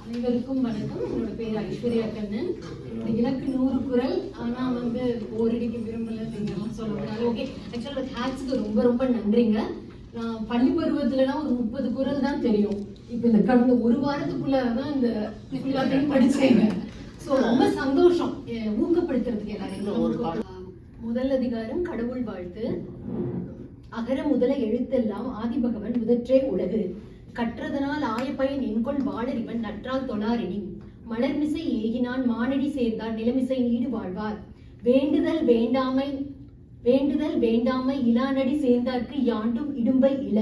அனைவருக்கும் வணக்கம். என்னோட பேர் ஐஸ்வர்யா கண்ணன். என்னோட இலக்கு 100 குரல். ஆனா ஓரடிக்கு விரும்பல நீங்க சொல்லுங்க. ஓகே, ஆக்சுவலா ஹேட்ஸ்க்கு ரொம்ப ரொம்ப நன்றிங்க. நான் பள்ளி பருவத்துலலாம் ஒரு 30 குரல் தான் தெரியும். இப்ப இந்த கடந்த ஒரு வாரத்துக்குள்ளதான் இந்த எல்லாத்தையும் படிச்சேங்க. ஸோ ரொம்ப சந்தோஷம் ஊக்கப்படுத்துறதுக்கு எல்லாரையும். முதல் அதிகாரம் கடவுள் வாழ்த்து. அகர முதல எழுத்தெல்லாம் ஆதிபகவன் முதற்றே உலகு. கற்றதனால் ஆயப்பயன் என்கொள் வாழறிவன் நற்றால் தொழாரெனி. மலர்மிசை ஏகினான் மானடி சேர்ந்தார் நிலமிசை நீடு வாழ்வார். வேண்டுதல் வேண்டாமை இலானடி சேர்ந்தார்க்கு யாண்டும் இடும்பை இல.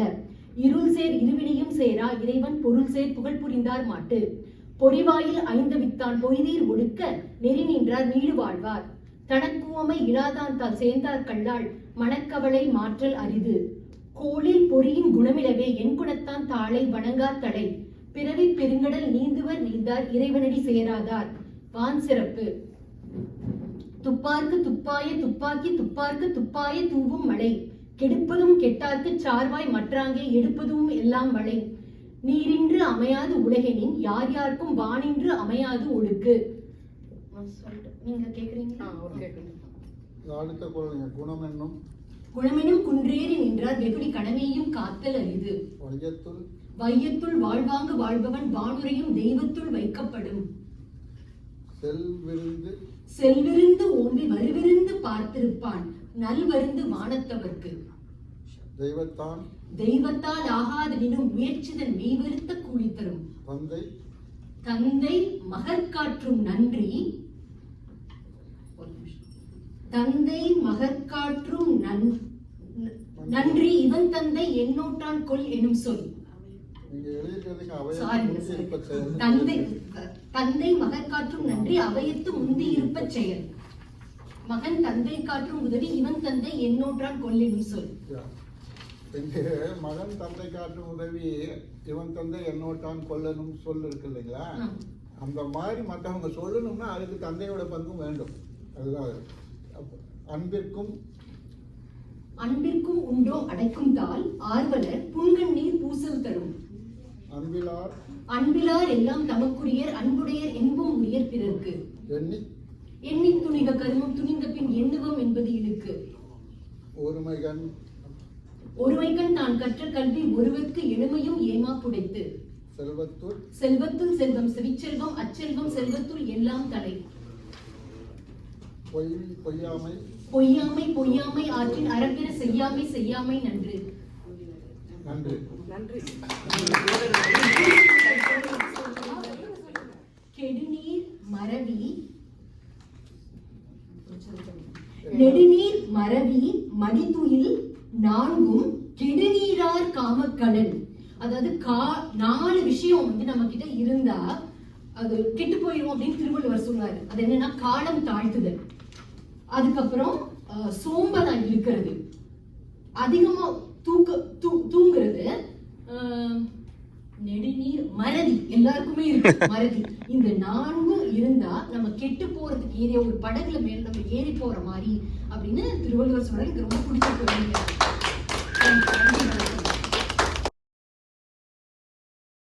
இருள் சேர் இருவினையும் சேரா இறைவன் பொருள் சேர் புகழ் புரிந்தார் மாட்டு. பொறிவாயில் 5 வித்தான் பொய்தீர் ஒடுக்க நெறி நின்றார் நீடு வாழ்வார். தனக்குவமை இலாதான் தால் சேர்ந்தார் கல்லால் மனக்கவலை மாற்றல் அரிது. கோளில் பொறியின் குணமிலவே என் குணத்தான் தாளை வணங்கார் தடை. பிறவி பெருங்கடல் நீந்துவர் நீந்தார் இறைவனடி சேராதார். வான் சிறப்பு. துப்பார்க்கு துப்பாய துப்பாக்கி துப்பார்க்கு துப்பாய தூவும் மழை. கெடுப்பதும் கெட்டார்க்கு சார்வாய் மற்றாங்கே எடுப்பதும் எல்லாம் மழை. நீரின்று அமையாது உலகெனின் யார் யாருக்கும் வானின்று அமையாது ஒழுக்கு. நீங்க கேக்குறீங்களா? குணமெனும் குன்றேறி நின்றார் வெகுளி கடமையும் காத்தல் அரிது. வையத்துள் வாழ்வாங்கு வாழ்பவன் வானுரையும் தெய்வத்துள் வைக்கப்படும். செல்விருந்து ஓம்பி வருவிருந்து பார்த்திருப்பான் நல்வருந்து வானத்தவர்க்கு. தெய்வத்தால் ஆகாதெனினும் முயற்சிதன் மெய்வருத்த கூலி தரும். தந்தை மகற்காற்றும் நன்றி. தந்தை மகற்காற்றும் நன்றி இவன் தந்தை எண்ணோட்டான் கொல் எனும் சொல். தந்தை மகற்காற்றும் நன்றி அவையத்து முந்தி இருப்ப செயல். மகன் தந்தை காற்றும் உதவி இவன் தந்தை எண்ணோட்டான் கொல் எனும் சொல். மகன் தந்தை காற்றும் உதவி இவன் தந்தை எண்ணோட்டான் கொல்லணும் சொல் இருக்கு இல்லைங்களா? அந்த மாதிரி மற்றவங்க சொல்லணும்னா அதுக்கு தந்தையோட பங்கும் வேண்டும். அதுதான் அன்பிற்கும் உண்டோ அடைக்கும் தால் ஆர்வலர் புன்கண்ணீர் பூசல் தரும். அன்பிலார் எல்லாம் தமக்குரியர் அன்புடையர் என்பும் உயர் பிறர்க்கு. எண்ணி துணிக கருமம் துணிந்த பின் எண்ணுவம் என்பது இழுக்கு. ஒருமைக்கண் தான் கற்ற கல்வி ஒருவருக்கு எளிமையும் ஏமா புடைத்து. செல்வத்துள் செல்வம் செவிச்செல்வம் அச்செல்வம் செல்வத்துள் எல்லாம் தலை. பொய்யாமை ஆற்றின் அறப்பிற செய்யாமை நன்று. கெடுநீர் மறவி நெடுநீர் மறவி மடித்துயில் நான்கும் கெடுநீரார் காமக்கடன். அதாவது 4 விஷயம் நம்ம கிட்ட இருந்தா அது கெட்டு போயிடும் அப்படின்னு திருவள்ளுவர் சொல்றாரு. அது என்னன்னா காலம் தாழ்த்துதல், அதுக்கப்புறம் சோம்பலா இருக்கிறது, அதிகமா தூங்குறது, நெடுநீர் மறதி. எல்லாருக்குமே இருக்கு மறதி. இந்த 4ம் இருந்தா நம்ம கெட்டு போறதுக்கு ஏறிய ஒரு படகுல மேல நம்ம ஏறி போற மாதிரி அப்படின்னு திருவள்ளுவர் சொல்றாரு. எனக்கு ரொம்ப பிடிச்சிருக்கு.